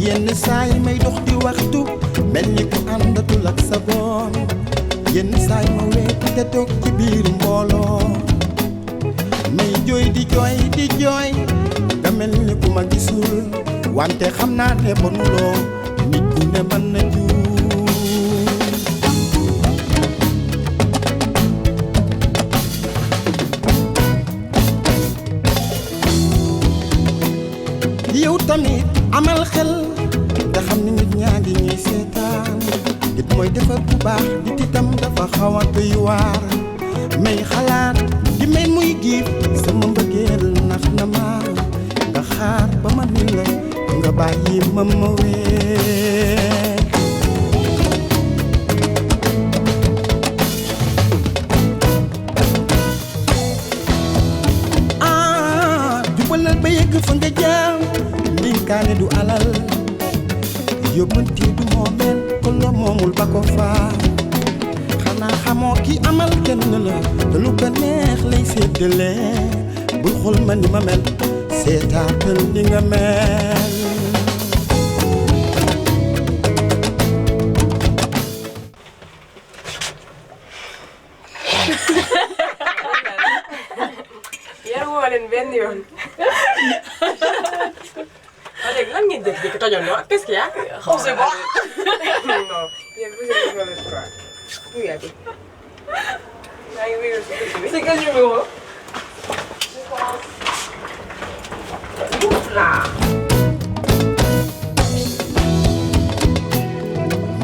yenn saay may dox di waxtu mel ni ku àndatul ak sa boom yenn saay ma weet te toog ci biir mbooloo may jooy di jooy di jooy nga mel ni ku ma gisul wante xam naa ne bonuloo nit ku ne mën na juum yow tamit amal xel nga xam ni nit ñaa ngi ñuy seetaan nit mooy defar bu baax nit itam dafa xaw a doy waar may xalaat di may muy giif sama mbëggeel nax na ma nga xaar ba ma ni la nga bàyyi ma ma wéet jubalal ba yegg fa nga jaam ndinkaane du alal yóbbante du moomeel kon la moomul ba ko faa xanaa xamoo ki amal kenn la te lu ko neex lay séddale bul xool ma ni ma mel seetaatal ni nga mel yar woo leen benn yoon. léegi lan ngeen jékki-jékki tojoon ñoo qu'est-ce qu'il y a. xaw si bon. non yéen bu ñu déggoo quoi. où y a bi. maa ngi wéyal si dëkk bi. c'est quel numéro. là.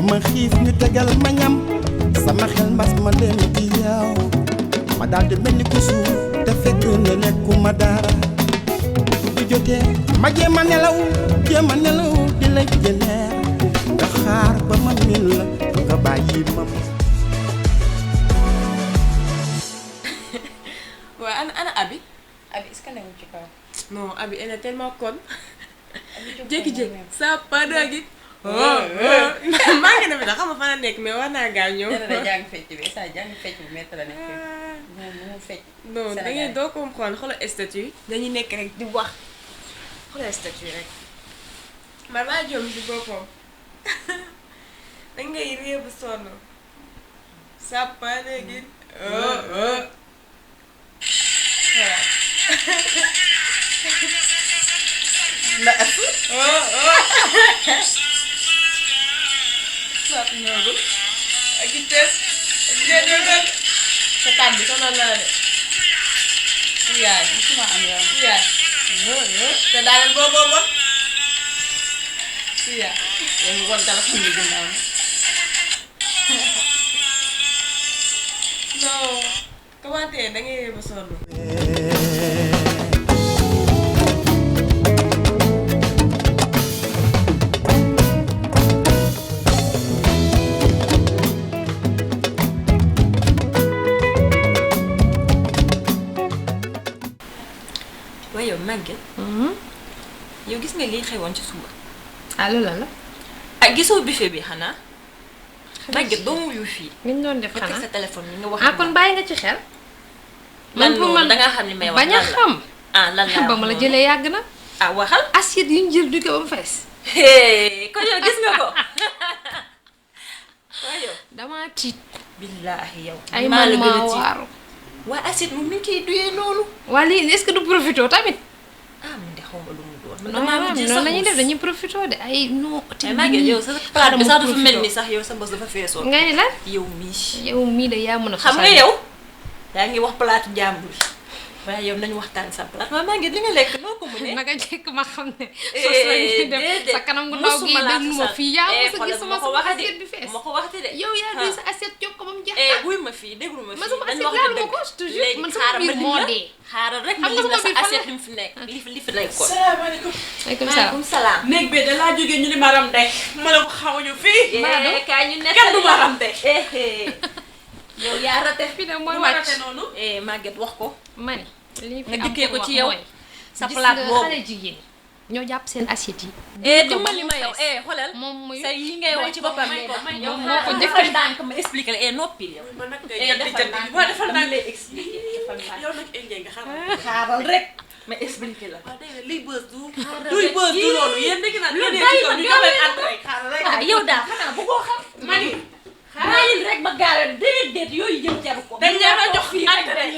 ma xiif ñu tegal ma ñam sama xel mbas ma dem ci yow ma daal di mel ni ku suuf te fekk ne lekkuma dara bu jotee ma jéem a nelaw di la jëneer nga xaar ba ma min la nga bàyyi ma waaw ana Abi. Abi est-ce que newul ci kaw. non Abi elle est tellement conne. jékki-jékki sa padagi. maa ngi demee xam nga fan la nekk mais war naa gaaw ñëw. dana la jàng fecc bi sa jàng fecc bu métti la nekk. mu fecc. non da ngay doo comprendre xoolal statut dañuy nekk rek di wax xoolal statut rek. man maa jom di boppam da ngay réew bu sonn. sa padagi. voilà. ndax. Sat ñëwul ak i tës ak sa taat bi sonal na la de. yaay musuma am yoon. yaay te daaneel boobu bon. yaay yow mu won téléphone bi ginnaaw. non commentaire da ngay yéex a sonn. waaye yow Maguette. yow gis nga lii xewoon ci suba. ah loolu la. ah gisoo buffet bi xanaa. Maguette doo wuyu fii. li ñu doon def nga teg xanaa sa téléphone bi nga wax. ah kon bàyyi nga ci xel. man pour man da nga xam ni may wax bañ a xam. ah lan la ba ma la jëlee yàgg na. ah waxal. assiette yi ñu jël du ko ba mu fees. kon yow gis nga ko. waaye yow. damaa tiit. billaahi yow. ay maa la man gën a maa tiit. waaru. waaye assiette moom mi ngi koy duyee noonu. waa lii est-ce que du profito tamit. ah man de xaw ma lu mu doon. man non damaa non mujjee noonu sax la ñuy def dañuy profito de ay non. mais Maguette yow sa palaat bi sax dafa mel ni sax yow sa bës dafa feesoon. nga ni lan. yow mii. yow mii de yaa mën a. xam nga yow. yaa ngi wax palaatu jàmbur waaye yow nañu waxtaan sa palaat waaye Maguette li nga lekk noo ko mënee. naka njëkk ma xam ne. sos la ñuy def sa kanam gu ndaw gi déglu ma fii yaa ma sa gis sama assiette bi fees. ma ko waxati de. yow yaa duy sa assiette jox ko ba mu jeex. wuy ma fii déglu ma fii. man sama dañu assiette wax laalu ma ko toujours man sama biir moo dee. xaaral rek xam nga ma sama sa biir fan la assiette li mu fi nekk li fi nekkoon. salaamaaleykum. maaleykum salaam. néeg bi da laa jógee ñu ni maram de ma ne ko xamuñu fii. kaay ñu nekk kenn du maram de. yow yaa rate. fii de mooy du ma wàcc. rate noonu. Maguette wax ko. ma ne lii fi nga am dikkee ko pour ci wax yow. mooy, sa gis palaat nga boobu. xale jigéen ñoo jàpp seen assiette yi. dimbali ma yow xoolal. moom muy sa yi ngay wax ci boppam may ko may yow ko moo ko defal njëkk ndànk ma expliqué la noppil yow. man nag defal jënd ndànk boo defal dama nag lay expliqué defal ndànk. yow nag indien nga xam. xaaral rek mais expliqué la. waaw dégg nga liy bës du. duy bës du loolu yéen dégg naa lu yéen bàyyi ci kaw ma ñu gaaw jox leen entrée xaaral rek. ah yow daal xanaa bëggoo xam. mani bàyyil rek ba gaawee déedéet yooyu jëm jaru ko. dañ leen a jox fii entrée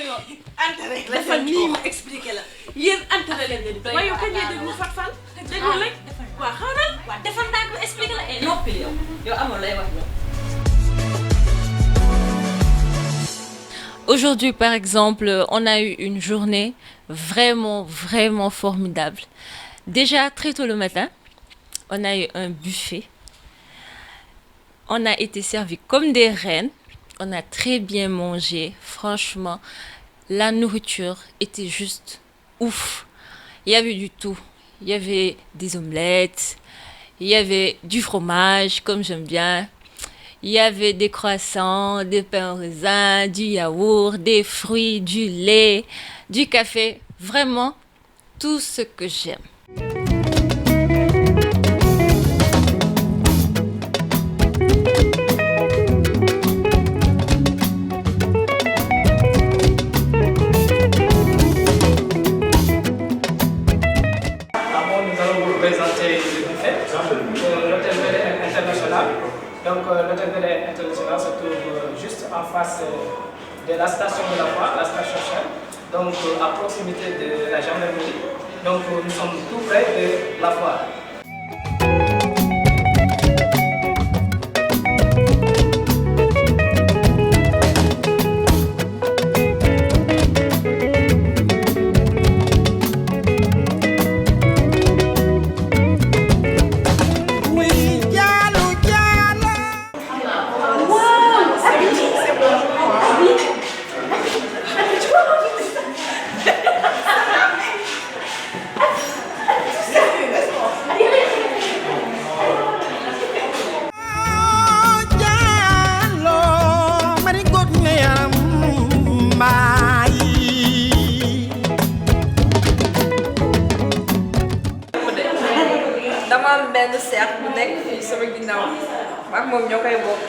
entrée la Defal nii nii. ma expliqué la yéen entrée leen leen di waaye yow kañ ngay déglu Fat Fall déglu rek waaw xaaral waaw defal naa ko expliqué la noppi yow amoon lay wax ñoom. Aujourd'hui, par exemple, on a eu une journée vraiment formidable. Déjà, très tôt le matin, on a eu un buffet. On a été servis comme des reines. On a très bien mangé. Franchement, la nourriture était juste ouf. Il y avait du tout. Il y avait des omelettes, il y avait du fromage, comme j'aime bien. Il y avait des croissants, des pains au raisin, du yaourt, des fruits, du lait, du café. Vraiment, tout ce que j'aime. Avant, nous allons vous présenter le buffet de l'hôtel Bel International. Donc, l'hôtel Bel International se trouve juste en face de la station de la Foire, la station Shell, donc à proximité de la gendarmerie. Donc, nous sommes tout près de la Foire. dama am benn seex bu nekk fii sama ginnaaw ak moom ñoo koy bokk.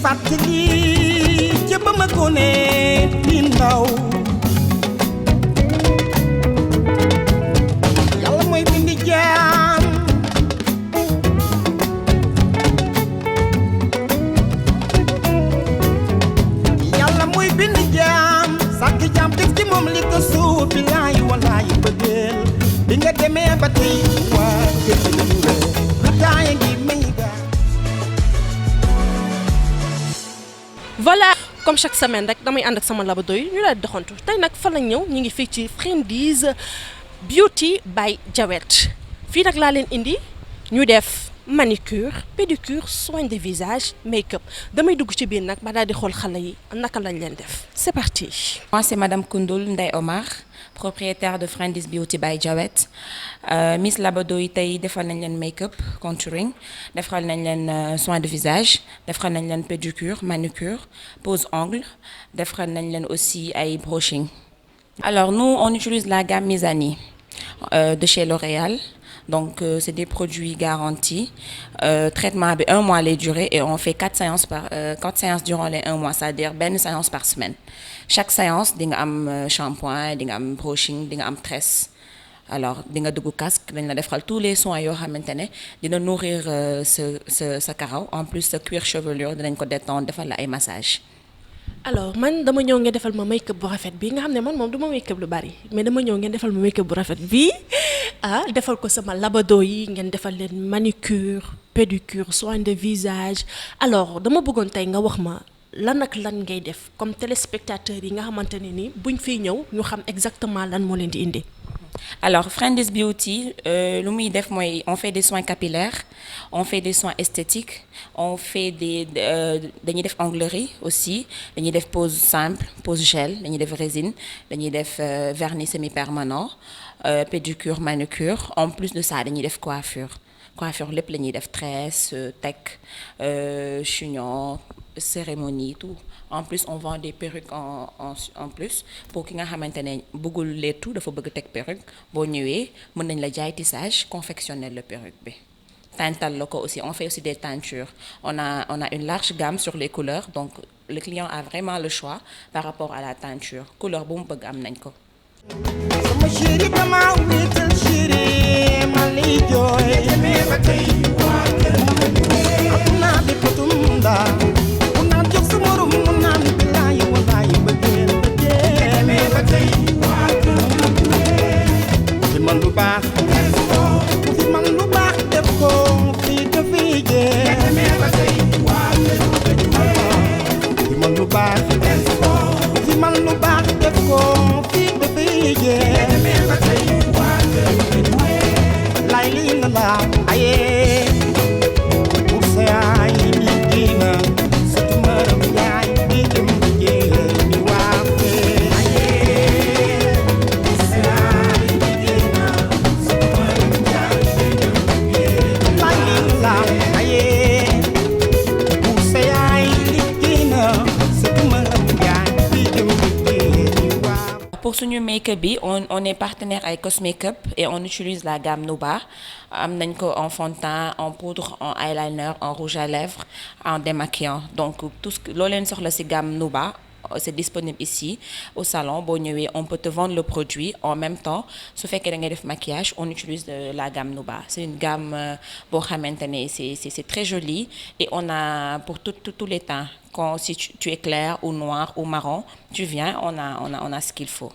fàttali ca ba ma ko ne di ndaw yàlla mooy bindi jaam yàlla mooy bindi jaam sàkk jaam def ci moom li ko suuf bilaay walaay bëggeel bi nga demee ba tey waa kër lu taaya ngi may voilà comme chaque semaine rek damay ànd ak sama labado yi ñu daal di doxantu tey nag fa la ñëw ñu ngi fii ci Friendly's Beauty by Jawet fii nag laa leen indi ñu def manicure pédicure soin de visage make-up damay dugg ci biir nag ba daal di xool xale yi naka lañ leen def c'est parti. Moi c'est Madame Koundoul Ndeye Omar propriétaire de Friendly's Beauty by Jawet Miss Labado yi tey defal nañ leen make-up contouring defal nañ leen soin de visage defal nañ leen pédicure manucure pose ongle defal nañ leen aussi ay brushing. Alors nous on utilise la gamme Mizani de chez L'Oréal. Donc c'est des produits garantis traitement bi 1 mois lay durer et on fait 4 séances durant les 1 mois, c'est-à-dire benn séance par semaine. Chaque séance di nga am shampoing di nga am brushing di nga am tresse alors di nga dugg casque dañ la defal tous les soins yoo xamante ne dina nourrir sa karaw en plus sa cuir chevelure dinañ ko détendre defal la ay massage. alors man dama ñëw ngeen defal ma make-up bu rafet bi nga xam ne man moom du ma make-up lu bari mais dama ñëw ngeen defal ma make-up bu rafet bi defal ko sama labado yi ngeen defal leen manicure pédicure soin de visage alors dama bëggoon tey nga wax ma lan ak lan ngay def comme téléspectateurs yi nga xamante ne ni buñ fiy ñëw ñu xam exactement lan moo leen di indi. Alors, Friendly's Beauty, on fait des soins capillaires, on fait des soins esthétiques, on fait des ongleries aussi, des pose simple, pose gel, des résine, des vernis semi-permanent, pédicure, manucure. En plus de ça, des coiffure. Coiffure, les tresses, tech, chignon, cérémonie, tout. En plus, on vend des perruques en plus. Pour qui nga xamantene bëggul leetu dafa bëgg tek perruque, bo ñëwé mën nañ la jaay tissage, confectionner le perruque bi. Teintal loko aussi, on fait aussi des teintures. On a une large gamme sur les couleurs, donc le client a vraiment le choix par rapport à la teinture. Couleur bu mu bëgg am nañ ko. sama chéri dama wéetal chéri ma lay jooy aduna bi potum ndaa ku naan jox sa morom mu naan bilaay walaay bëggeel fi man lu baax fi man lu baax def ko fii dafay jeex fi man lu baax fi man lu baax def ko fii dafay jeex lay lii na la ayee pour sa yaay liggéey na surtout maram yaay bi dem liggéey di waafee ayee pour sa yaay liggéey na surtout maram yaay bi dem liggéey lay lii na la ayee pour sa yaay liggéey na surtout maram yaay bi dem liggéey di waafee. Pour ce make-up, on est partenaire avec Cosmakeup et on utilise la gamme Nuba. Am nañ ko en fond de teint, en poudre, en eyeliner, en rouge à lèvres, en démaquillant. Donc tout ce que loo leen soxla ci gamme Nuba, c'est disponible ici au salon. Boo ñëwee, on peut te vendre le produit en même temps. Su fekkee da ngay def maquillage, on utilise la gamme Nuba. C'est une gamme boo xamante ne c'est très joli et on a pour tous les teints. Quand si tu es clair ou noir ou marron, tu viens, on a ce qu'il faut.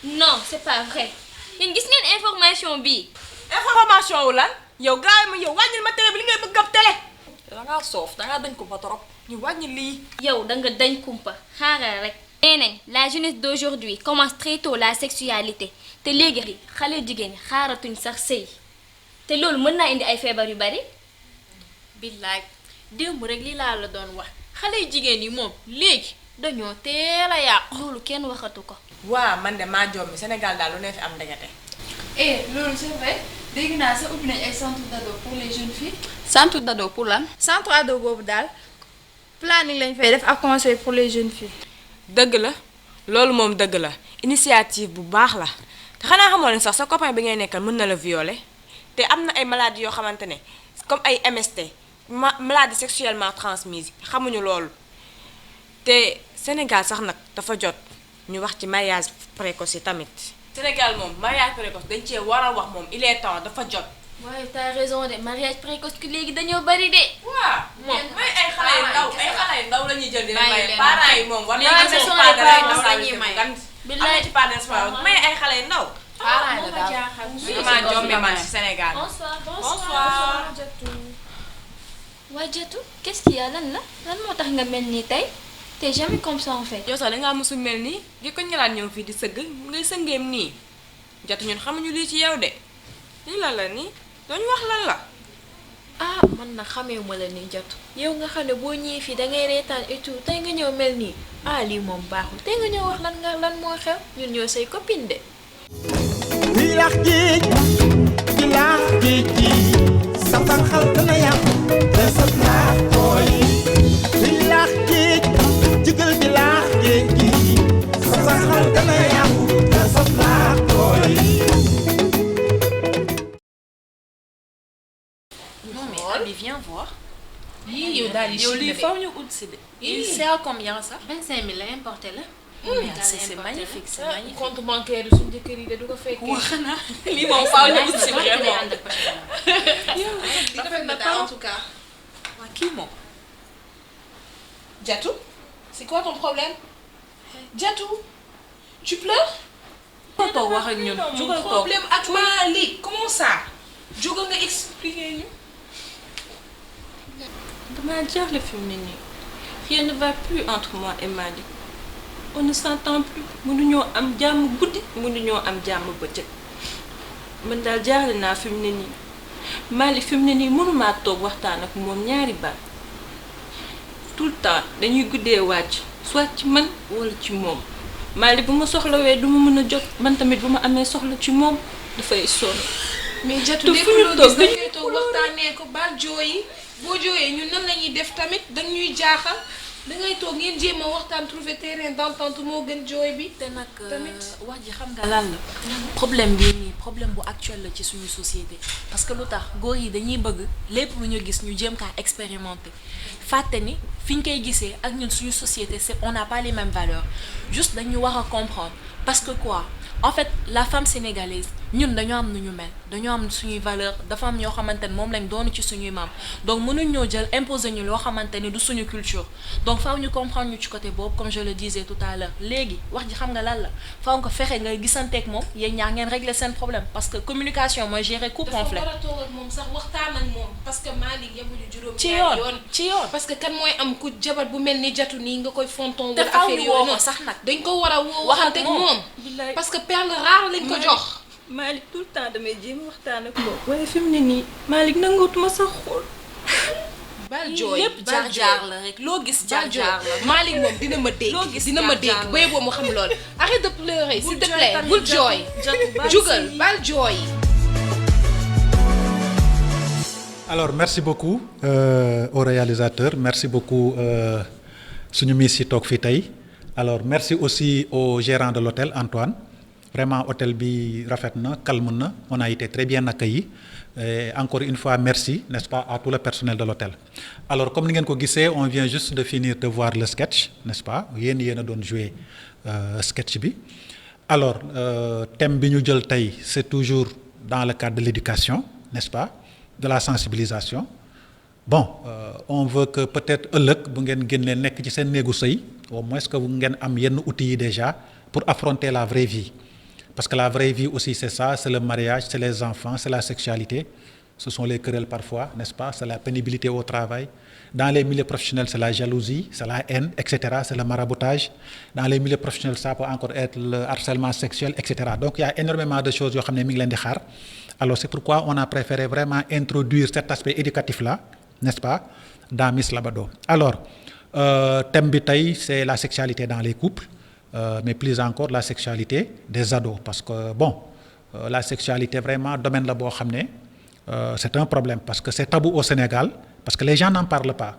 Non, c'est pas vrai. Yéen gis ngeen information bi. Information wu lan yow gaaw ma yow wàññil ma télé bi li ngay bëgg ab télé. da ngaa soof da ngaa dañ ko ba trop. ñu wàññi lii. Yow da nga dañ kumpa xaaral rek. Nee nañ la jeunesse d'aujourd'hui commence très tôt la sexualité te léegi xale jigéen ñi xaaratuñ sax sëy te loolu mën naa indi ay feebar yu bari. billaay démb rek li laa la doon wax xale jigéen yi moom léegi dañoo teel a yàqu. loolu kenn waxatu ko. waa man de maa jommi Sénégal daal lu ne fi am ndegete. loolu c'est vrai dégg naa sa ubbi nañ ay centre d'ado pour les jeunes filles. centre d'ado pour lan. centre ado boobu daal planning lañ fay def ak conseil pour les jeunes filles. dëgg la loolu moom dëgg la initiative bu baax la te xanaa xamoo ne sax sa copain bi ngay nekkal mën na la violer te am na ay maladies yoo xamante ne comme ay MST maladie sexuellement transmise xamuñu loolu te Sénégal sax nag dafa jot ñu wax ci mariage précoce yi tamit. Sénégal moom mariage précoce dañ cee war a wax moom il est temps dafa jot. waaye t'as raison de mariage précoce ki léegi dañoo bari de. waaw moom may ay xale yu ndaw ay xale yu ndaw la ñuy jël di leen may parents yi moom war léegi ce sont les parents la ñuy may. billaay ci part d'espoir may ay xale yu ndaw. parents yi daal maa jombi man ci Sénégal. bonsoir bonsoir. waa Jatou qu'est-ce qu'il y a lan moo tax nga mel nii tey t'es jamais comme ça en fait. yow sax dangaa mësul mel nii di ko ñalaat ñëw fii di sëgg ngay sëngeem nii Jatou ñun xamuñu lii ci yow de lii lan la nii dooñu wax lan la. ah man nag xamee ma la ni jot yow nga xam ne boo ñëwee fii da ngay reetaan et tout tey nga ñëw mel nii ah lii moom baaxul tey nga ñëw wax lan moo xew ñun ñoo say copine de. di laax géej di laax géej gi safar xal dana yàqu te saf laax tooy di laax géej jugal di laax géej gi safar xal dana yàqu te saf laax tooy. Non mais Abi viens voir. yow daal di yow lii faw ñu ut si de. il sert à combien ça? 25 000 la importé la. C'est magnifique, c'est magnifique. compte bancaire yi suñu jëkkër yi de du ko fekkee. Waa xanaa lii moom faaw ñu ut si vraiment. rafet na pas en tout cas. waa kii moom. Diatou, c'est quoi ton problème? Diatou, tu pleures? Jugal toog wax ak ñun. Jugal toog problème ak Malick, comment ça? Jugal nga expliquer ñu. Damaa jaaxle fi mu ne nii rien ne va plus entre moi et Malick on ne s'entend plus mënuñoo am jàmm guddi mënuñoo am jàmm bëccëg man daal jaaxle naa fi mu ne nii Malick fi mu ne nii mënumaa toog waxtaan ak moom ñaari baat tout le temps dañuy guddee wàcc soit ci man wala ci moom Malick bu ma soxlawee du ma mën a jot man tamit bu ma amee soxla ci moom dafay sonn. mais Diatou lépp loo gis da ngay toog waxtaanee ko baal jooyi boo jooyee ñun nan la ñuy def tamit dañuy jaaxal dangay toog ngeen jéem a waxtaan trouver terrain d'entente moo gën jooy bi. te nag wax ji xam nga lan la problème bii nii problème bu actuel la ci suñu société parce que lu tax góor yi dañuy bëgg lépp lu ñu gis ñu jéem kaa expérimenter fàtte ni fi ñu koy gisee ak ñun suñu société c'est on n'a pas les mêmes valeurs juste dañu war a comprendre parce que quoi en fait la femme sénégalaise ñun dañoo am nu ñu mel dañoo am suñuy valeur dafa am ñoo xamante ne moom lañ doon ci suñuy maam donc mënuñ ñoo jël imposer ñu loo xamante ni du suñu culture donc faaw ñu comprendre ñu ci côté boobu comme je le disais tout à l'heure léegi wax ji xam nga lan la faaw nga fexe nga gisanteeg moom yéen ñaar ngeen régler seen problème parce que communication mooy gérer coupe en flèche. dafa war a toog ak moom sax waxtaan ak moom parce que Malick yabuñu juróom ci yoon parce que kan mooy am ku jabar bu mel ni Diatou nii nga koy fonton te wala faaw affaire ñu yooyu woo ko noonu sax nag dañ ko war a woo waxante ak moom parce que perle rare lañ ko jox. Malick tout le temps damay jéem waxtaan ak moom waaye fi mu ne nii Malick nangootuma sax xool. bal jooy lépp jaar la rek loo gis jaar la Malick moom dina ma dégg loo gis dina ma dégg ba yeboo mu xam lool arrête de pleurer s'il te plaît bul jooy jugal bal jooy. Alors merci beaucoup au réalisateur merci beaucoup suñu miss si toog fii tey alors merci aussi au gérant de l'hôtel Antoine vraiment hôtel bi rafet na calme na on a été très bien accueillis et encore une fois merci n'est-ce pas à tout le personnel de l'hôtel alors comme ni ngeen ko gisee on vient juste de finir de voir le sketch n'est-ce pas yéen a doon jouer sketch bi alors thème bi ñu jël tey c'est toujours dans le cadre de l'éducation n'est-ce pas de la sensibilisation bon on veut que peut-être ëllëg bu ngeen génnee nekk ci seen néegu sëy au moins que ngeen am yenn outils yi déjà pour affronter la vraie vie parce que la vraie vie aussi c'est ça c'est le mariage c'est les enfants c'est la sexualité ce sont les querelles parfois n'est-ce pas c'est la pénibilité au travail dans les milieux professionnels c'est la jalousie c'est la haine etc c'est le maraboutage dans les milieux professionnels ça peut encore être le harcèlement sexuel etc donc il y a énormément de choses yoo xam ne mi ngi leen di xaar alors c'est pourquoi on a préféré vraiment introduire cet aspect éducatif là n'est-ce pas dans Miss Labado alors thème bi tey c'est la sexualité dans les couples mais plus encore la sexualité des ados parce que bon la sexualité vraiment domaine la boo xam ne c'est un problème parce que c'est tabou au Sénégal parce que les gens n'en parlent pas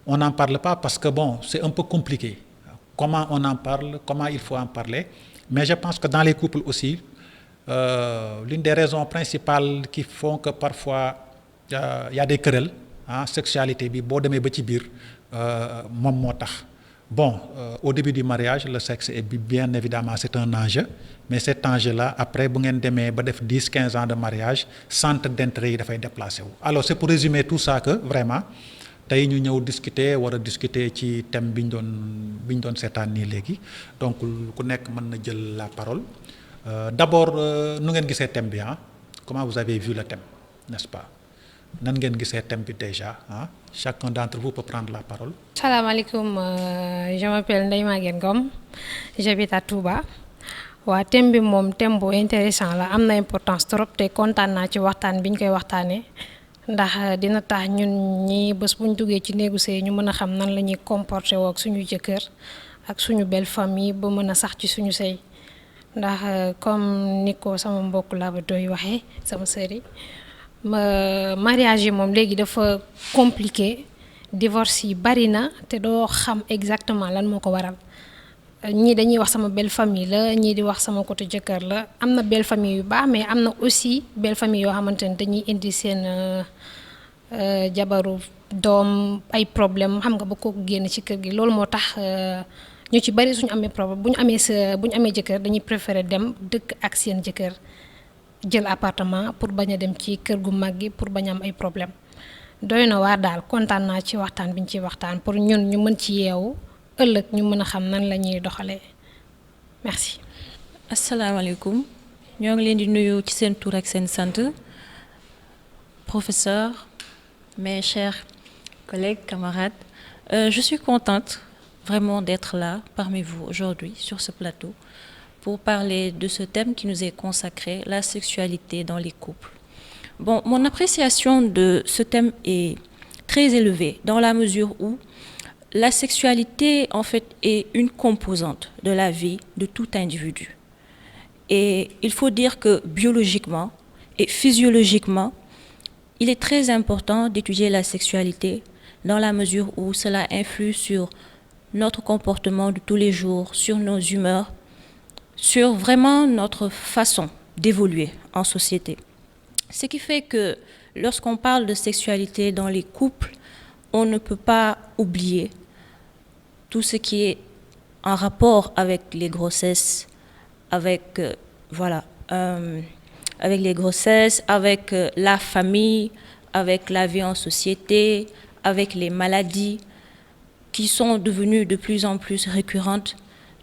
on n'en parle pas parce que bon c'est un peu compliqué comment on en parle comment il faut en parler mais je pense que dans les couples aussi l'une des raisons principales qui font que parfois y a des querelles sexualité bi boo demee ba ci biir moom moo tax bon au début du mariage le sexe est bien évidemment c'est un enjeu mais cet enjeu-là après bu ngeen demee ba def 10-15 ans de mariage centre d'intérêt yi dafay déplacé wu alors c'est pour résumer tout ça que vraiment tey ñu ñëw discuter ci thème bi ñu doon seetaan nii léegi donc ku nekk mën na jël la parole d'abord nu ngeen gisee thème bi comment vous avez vu le thème n'est-ce pas nan ngeen gisee thème bi déjà chacun d'entre vous peut prendre la parole. Salaamaaleykum je m'appelle Ndeye Maguette Ngom j'habite à Touba waa thème bi moom thème bu intéressant la am na importance trop te kontaan naa ci waxtaan bi ñu koy waxtaanee ndax dina tax ñun ñi bés buñ duggee ci néegu sëy ñu mën a xam nan la ñuy comporté woo ak suñu jëkkër ak suñu belle famille ba mën a sax ci suñu sëy ndax comme ni ko sama mbokk Laba Doy waxee sama sëri mariage yi moom léegi dafa compliqué divorce yi bari na te doo xam exactement lan moo ko waral ñii dañuy wax sama belle famille la ñii di wax sama côté jëkkër la am na belle famille yu baax mais am na aussi belle famille yoo xamante ne dañuy indi seen jabaru doom ay problème xam nga ba ko génn ci kër gi loolu moo tax ñu ci bari suñu amee problème bu ñu amee jëkkër dañuy préférer dem dëkk ak seen jëkkër jël appartement pour bañ a dem ci kër gu mag gi pour bañ a am ay problème doy na waar daal kontaan naa ci waxtaan bi ñu ciy waxtaan pour ñun ñu mën ci yeewu ëllëg ñu mën a xam nan la ñuy doxalee merci. asalaamaaleykum ñoo ngi leen di nuyu ci seen tur ak seen sant professeur mes chers collègues camarades je suis contente vraiment d'être là parmi vous aujourd'hui sur ce plateau pour parler de ce thème qui nous est consacré, la sexualité dans les couples. Bon, mon appréciation de ce thème est très élevée dans la mesure où la sexualité, en fait, est une composante de la vie de tout individu. Et il faut dire que biologiquement et physiologiquement, il est très important d'étudier la sexualité dans la mesure où cela influe sur notre comportement de tous les jours, sur nos humeurs, sur vraiment notre façon d'évoluer en société. Ce qui fait que lorsqu'on parle de sexualité dans les couples, on ne peut pas oublier tout ce qui est en rapport avec les grossesses, avec les grossesses, avec la famille, avec la vie en société, avec les maladies qui sont devenues de plus en plus récurrentes.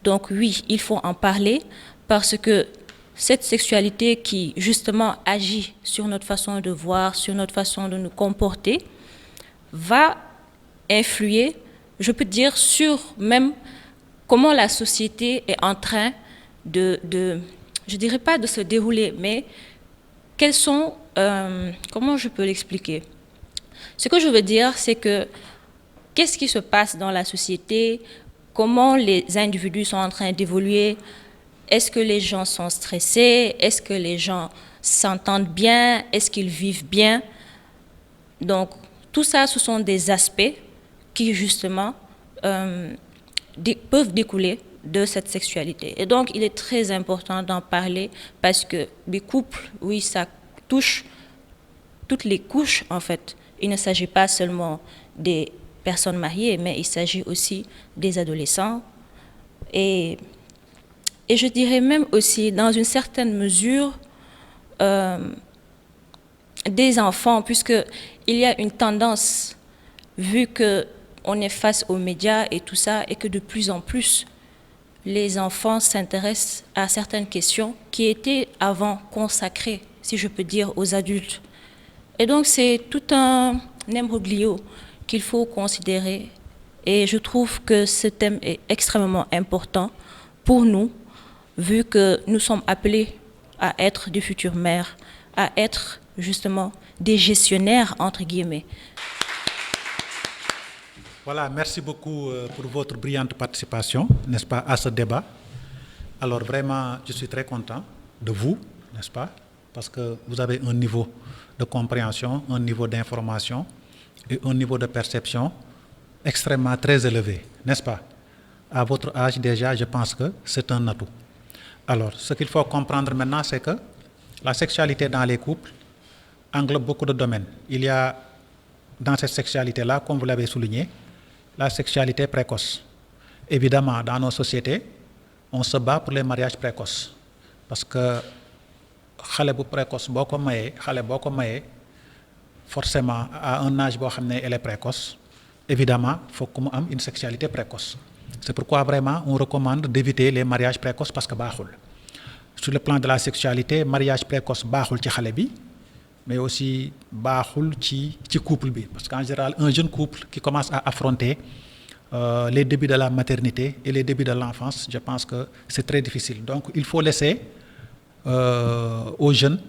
Donc oui, il faut en parler parce que cette sexualité qui justement agit sur notre façon de voir, sur notre façon de nous comporter, va influer, je peux dire, sur même comment la société est en train je dirais pas de se dérouler, mais quels sont, comment je peux l'expliquer? Ce que je veux dire, c'est que qu'est-ce qui se passe dans la société? Comment les individus sont en train d'évoluer? Est-ce que les gens sont stressés? Est-ce que les gens s'entendent bien? Est-ce qu'ils vivent bien? Donc, tout ça, ce sont des aspects qui, justement, peuvent découler de cette sexualité. Et donc, il est très important d'en parler parce que les couples, oui, ça touche toutes les couches, en fait. Il ne s'agit pas seulement des personnes mariées, mais il s'agit aussi des adolescents et je dirais même aussi, dans une certaine mesure, des enfants, puisqu'il y a une tendance, vu qu'on est face aux médias et tout ça, et que de plus en plus, les enfants s'intéressent à certaines questions qui étaient avant consacrées, si je peux dire, aux adultes. Et donc, c'est tout un imbroglio qu'il faut considérer. Et je trouve que ce thème est extrêmement important pour nous, vu que nous sommes appelés à être des futures mères, à être justement des gestionnaires, entre guillemets. Voilà, merci beaucoup pour votre brillante participation, n'est-ce pas, à ce débat. Alors vraiment, je suis très content de vous, n'est-ce pas, parce que vous avez un niveau de compréhension, un niveau d'information et un niveau de perception extrêmement très élevé, n'est-ce pas? À votre âge déjà, je pense que c'est un atout. Alors, ce qu'il faut comprendre maintenant, c'est que la sexualité dans les couples englobe beaucoup de domaines. Il y a dans cette sexualité-là, comme vous l'avez souligné, la sexualité précoce. Évidemment, dans nos sociétés, on se bat pour les mariages précoces. Parce que xale bu précoce boo ko mayee forcément à un âge boo xam ne elle est précoce, évidemment il faut que mu am une sexualité précoce. C'est pourquoi vraiment on recommande d'éviter les mariages précoces parce que baaxul. Sur le plan de la sexualité, mariage précoce baaxul ci xale bi, mais aussi baaxul ci couple bi, parce qu'en général un jeune couple qui commence à affronter les débuts de la maternité et les débuts de l'enfance, je pense que c'est très difficile. Donc il faut laisser aux jeunes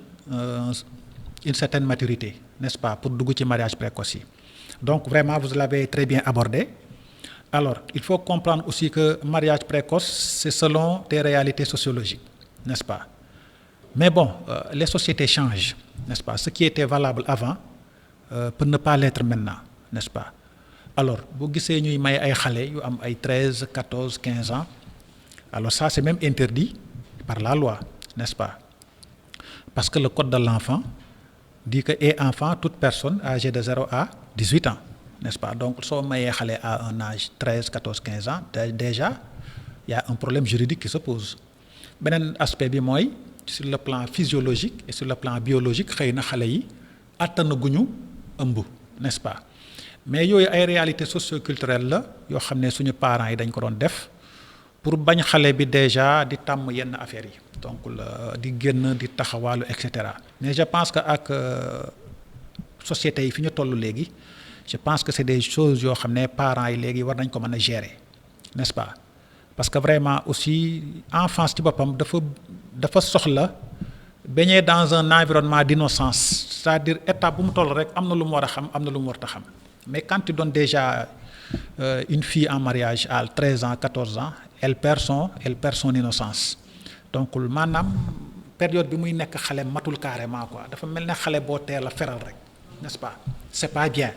une certaine maturité, n'est-ce pas, pour dugg ci mariage précoce yi. Donc vraiment vous l'avez très bien abordé. Alors il faut comprendre aussi que mariage précoce c'est selon des réalités sociologiques, n'est-ce pas. Mais bon, les sociétés changent, n'est-ce pas. Ce qui était valable avant peut ne pas l'être maintenant, n'est-ce pas. Alors bu gisee ñuy may ay xale yu am ay 13, 14, 15 ans, alors ça c'est même interdit par la loi, n'est-ce pas. Parce que le code de l'enfant dit que est enfant toute personne âgée de 0 à 18 ans, n'est-ce pas. Donc soo mayee xale à un âge 13, 14, 15 ans déjà il y a un problème juridique qui se pose. Beneen aspect bi mooy sur le plan physiologique et sur le plan biologique xëy na xale yi attanaguñu ëmb, n'est-ce pas. Mais yooyu ay réalités socio-culturelles la yoo xam ne suñu parents yi dañ ko doon def pour bañ xale bi déjà di tàmm yenn affaires yi, donc di génn di taxawaalu et cetera. Mais je pense que ak société yi fi ñu toll léegi je pense que c'est des choses yoo xam ne parents yi léegi war nañ ko mën a gérer, n'est-ce pas. Parce que vraiment aussi enfance ci boppam dafa soxla baigner dans un environnement d'innocence, c'est-à-dire étape bu mu toll rek am na lu mu war a xam am na lu mu war a xam. Mais quand tu donnes déjà une fille en mariage à 13 ans 14 ans elle perd son innocence. Donc maanaam période bi muy nekk xale matul carrément quoi, dafa mel ne xale boo teel a feral rek, n'est-ce pas. C'est pas bien.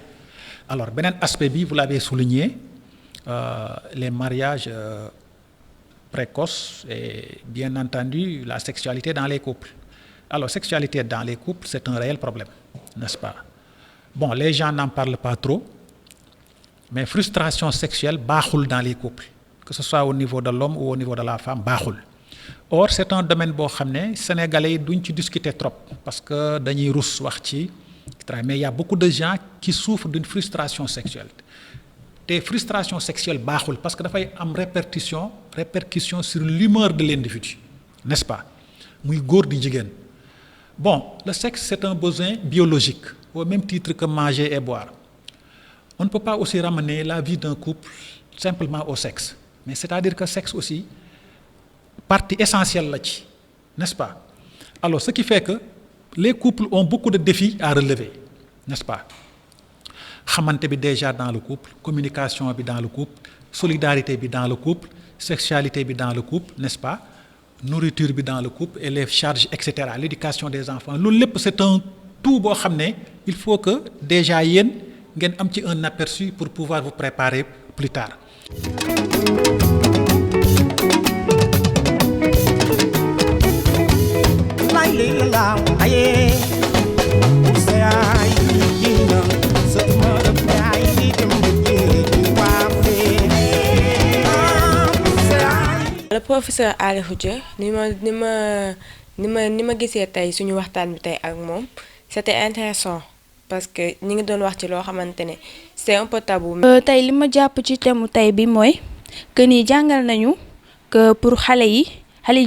Alors beneen aspect bi vous l'avez souligné, les mariages précoces et bien entendu la sexualité dans les couples. Alors sexualité dans les couples c'est un réel problème, n'est-ce pas. Bon, les gens n'en parlent pas trop, mais frustration sexuelle baaxul dans les couples, que ce soit au niveau de l'homme ou au niveau de la femme baaxul. Or c'est un domaine boo xam ne sénégalais yi duñ ci discuter trop parce que dañuy rus wax ci, mais il y a beaucoup de gens qui souffrent d'une frustration sexuelle. Te frustration sexuelle baaxul parce que dafay am répercussion sur l'humeur de l'individu, n'est-ce pas, muy góor di jigéen. Bon, le sexe c'est un besoin biologique au même titre que manger et boire. On ne peut pas aussi ramener la vie d'un couple simplement au sexe, mais c'est-à-dire que sexe aussi partie essentielle la ci, n'est-ce pas. Alors ce qui fait que les couples ont beaucoup de défis à relever, n'est-ce pas. Xamante bi déjà dans le couple, communication bi dans le couple, solidarité bi dans le couple, sexualité bi dans le couple, n'est-ce pas, nourriture bi dans le couple et les charges et cetera, l'éducation des enfants, loolu lépp c'est un tout boo xam ne il faut que déjà yéen ngeen am ci un aperçu pour pouvoir vous préparer plus tard. Le professeur Ali Khoudia ni ma gisee tey suñu waxtaan bi tey ak moom c'était intéressant parce que ñi ngi doon wax ci loo xamante ne c'est un peu tabou. tey li ma jàpp ci thème tey bi mooy que ni jàngal nañu que pour xale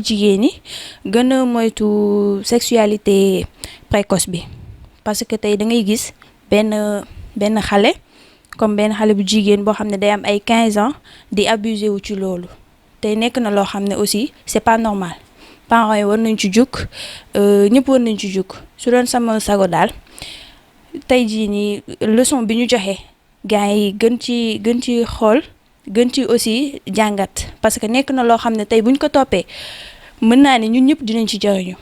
jigéen yi gën a moytu sexualité précoce bi parce que tey da ngay gis benn xale comme benn xale bu jigéen boo xam ne day am ay 15 ans di abuser wu ci loolu tey nekk na loo xam ne aussi c'est pas normal. Parents yi war nañ ci jug ñëpp war nañ ci jug su doon sama sago daal tey jii nii leçon bi ñu joxe gars yi gën ci xool gën ci aussi jàngat parce que nekk na loo xam ne tey buñ ko toppee mën naa ne ñun ñëpp dinañ ci jariñu.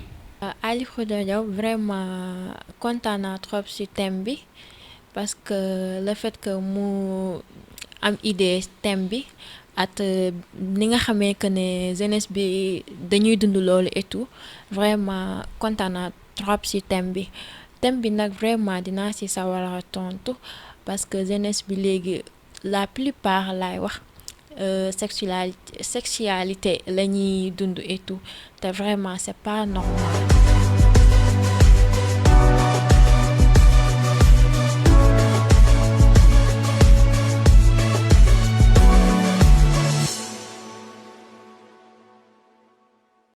Ali Khoudia Diaw vraiment kontaan naa trop ci thème bi parce que le fait que mu am idée thème bi. at ni nga xamee que ne jeunesse bi dañuy dund loolu et tout vraiment kontaan naa trop ci thème bi nag vraiment dinaa ci sawar a tontu parce que jeunesse bi léegi la plupart laay wax sexualité la ñuy dund et tout te vraiment c'est pas normal.